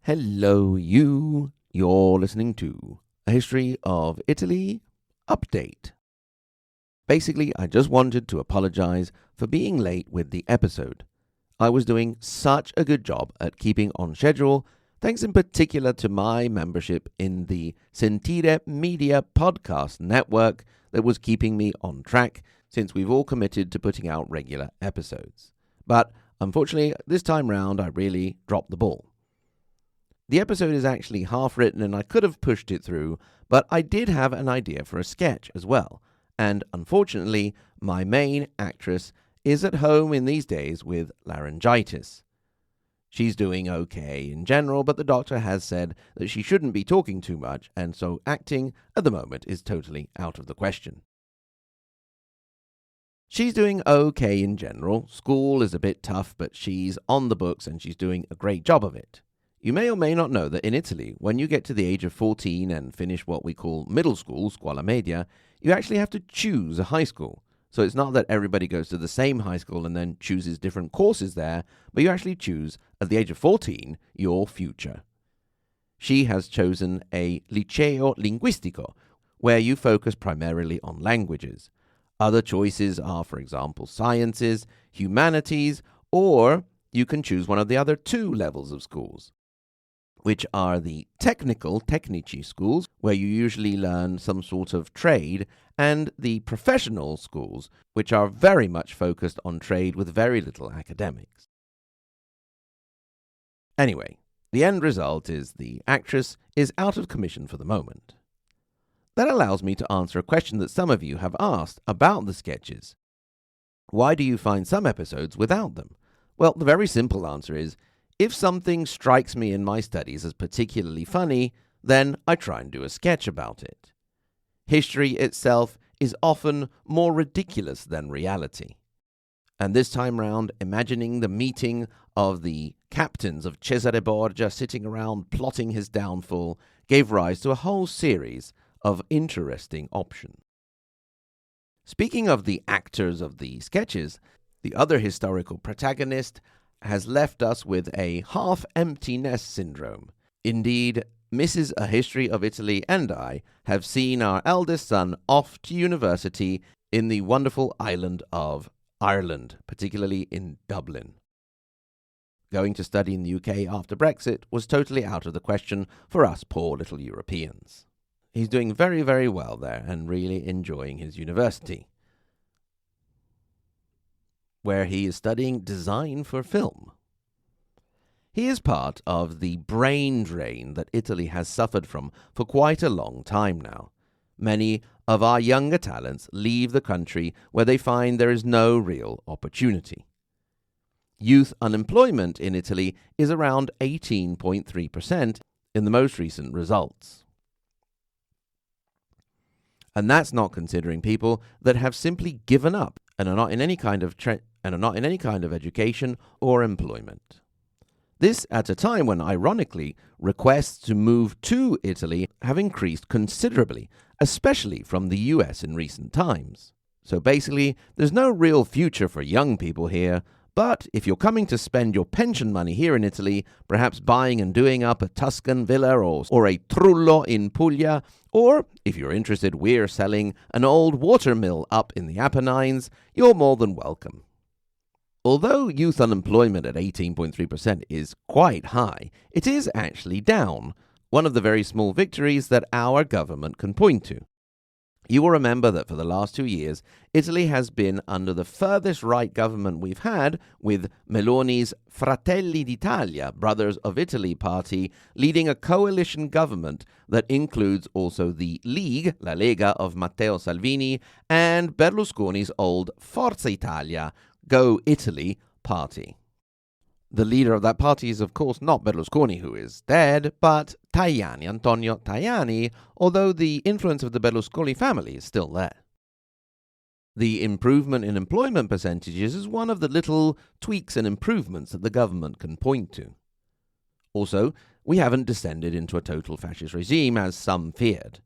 Hello, you. You're listening to A History of Italy Update. Basically, I just wanted to apologize for being late with the episode. I was doing such a good job at keeping on schedule, thanks in particular to my membership in the Sentire Media podcast network that was keeping me on track since we've all committed to putting out regular episodes. But unfortunately, this time round, I really dropped the ball. The episode is actually half written and I could have pushed it through, but I did have an idea for a sketch as well. And unfortunately, my main actress is at home in these days with laryngitis. She's doing okay in general, but the doctor has said that she shouldn't be talking too much, and so acting at the moment is totally out of the question. She's doing okay in general. School is a bit tough, but she's on the books and she's doing a great job of it. You may or may not know that in Italy, when you get to the age of 14 and finish what we call middle school, scuola media, you actually have to choose a high school. So it's not that everybody goes to the same high school and then chooses different courses there, but you actually choose, at the age of 14, your future. She has chosen a liceo linguistico, where you focus primarily on languages. Other choices are, for example, sciences, humanities, or you can choose one of the other two levels of schools, which are the tecnici schools, where you usually learn some sort of trade, and the professional schools, which are very much focused on trade with very little academics. Anyway, the end result is the actress is out of commission for the moment. That allows me to answer a question that some of you have asked about the sketches. Why do you find some episodes without them? Well, the very simple answer is, if something strikes me in my studies as particularly funny, then I try and do a sketch about it. History itself is often more ridiculous than reality. And this time round, imagining the meeting of the captains of Cesare Borgia sitting around plotting his downfall gave rise to a whole series of interesting options. Speaking of the actors of the sketches, the other historical protagonist has left us with a half-empty nest syndrome. Indeed, Mrs. A History of Italy and I have seen our eldest son off to university in the wonderful island of Ireland, particularly in Dublin. Going to study in the UK after Brexit was totally out of the question for us poor little Europeans. He's doing very, very well there and really enjoying his university, where he is studying design for film. He is part of the brain drain that Italy has suffered from for quite a long time now. Many of our younger talents leave the country where they find there is no real opportunity. Youth unemployment in Italy is around 18.3% in the most recent results. And that's not considering people that have simply given up and are not in any kind of education or employment. This at a time when, ironically, requests to move to Italy have increased considerably, especially from the US in recent times. So basically, there's no real future for young people here, but if you're coming to spend your pension money here in Italy, perhaps buying and doing up a Tuscan villa or a trullo in Puglia, or, if you're interested, we're selling an old watermill up in the Apennines, you're more than welcome. Although youth unemployment at 18.3% is quite high, it is actually down, one of the very small victories that our government can point to. You will remember that for the last 2 years, Italy has been under the furthest right government we've had, with Meloni's Fratelli d'Italia, Brothers of Italy party, leading a coalition government that includes also the League, La Lega of Matteo Salvini, and Berlusconi's old Forza Italia, Go Italy party. The leader of that party is, of course, not Berlusconi, who is dead, but Tajani, Antonio Tajani, although the influence of the Berlusconi family is still there. The improvement in employment percentages is one of the little tweaks and improvements that the government can point to. Also, we haven't descended into a total fascist regime, as some feared.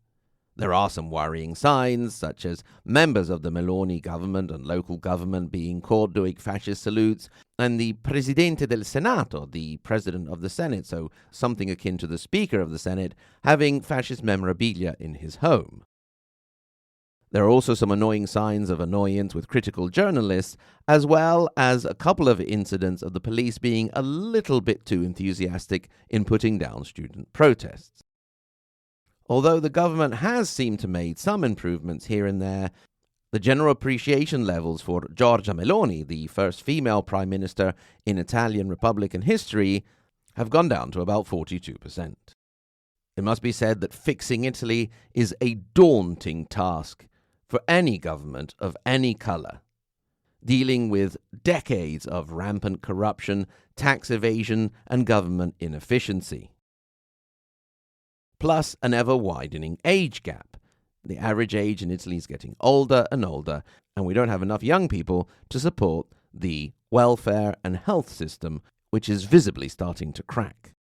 There are some worrying signs, such as members of the Meloni government and local government being caught doing fascist salutes, and the Presidente del Senato, the President of the Senate, so something akin to the Speaker of the Senate, having fascist memorabilia in his home. There are also some annoying signs of annoyance with critical journalists, as well as a couple of incidents of the police being a little bit too enthusiastic in putting down student protests. Although the government has seemed to make some improvements here and there, the general appreciation levels for Giorgia Meloni, the first female prime minister in Italian Republican history, have gone down to about 42%. It must be said that fixing Italy is a daunting task for any government of any colour, dealing with decades of rampant corruption, tax evasion, and government inefficiency. Plus an ever-widening age gap. The average age in Italy is getting older and older, and we don't have enough young people to support the welfare and health system, which is visibly starting to crack.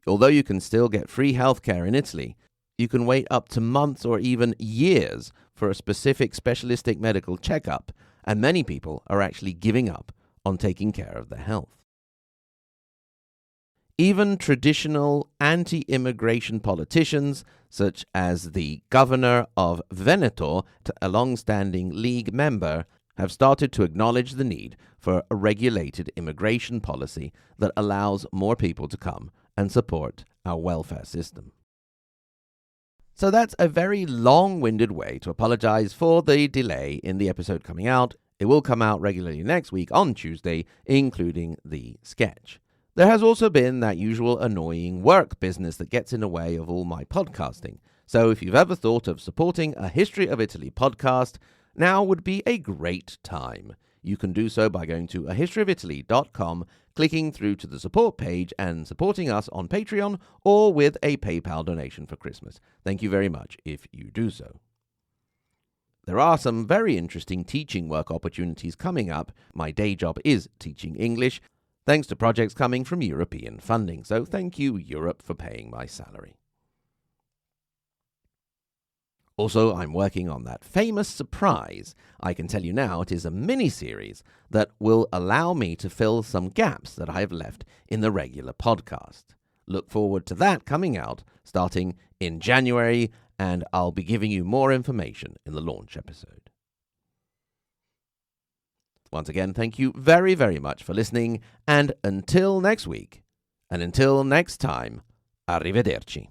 Although you can still get free healthcare in Italy, you can wait up to months or even years for a specific specialistic medical checkup, and many people are actually giving up on taking care of their health. Even traditional anti-immigration politicians, such as the governor of Veneto, a long-standing League member, have started to acknowledge the need for a regulated immigration policy that allows more people to come and support our welfare system. So that's a very long-winded way to apologize for the delay in the episode coming out. It will come out regularly next week on Tuesday, including the sketch. There has also been that usual annoying work business that gets in the way of all my podcasting. So if you've ever thought of supporting a History of Italy podcast, now would be a great time. You can do so by going to ahistoryofitaly.com, clicking through to the support page and supporting us on Patreon or with a PayPal donation for Christmas. Thank you very much if you do so. There are some very interesting teaching work opportunities coming up. My day job is teaching English, thanks to projects coming from European funding. So thank you, Europe, for paying my salary. Also, I'm working on that famous surprise. I can tell you now it is a mini-series that will allow me to fill some gaps that I have left in the regular podcast. Look forward to that coming out starting in January, and I'll be giving you more information in the launch episode. Once again, thank you very, very much for listening, and until next week, and until next time, arrivederci.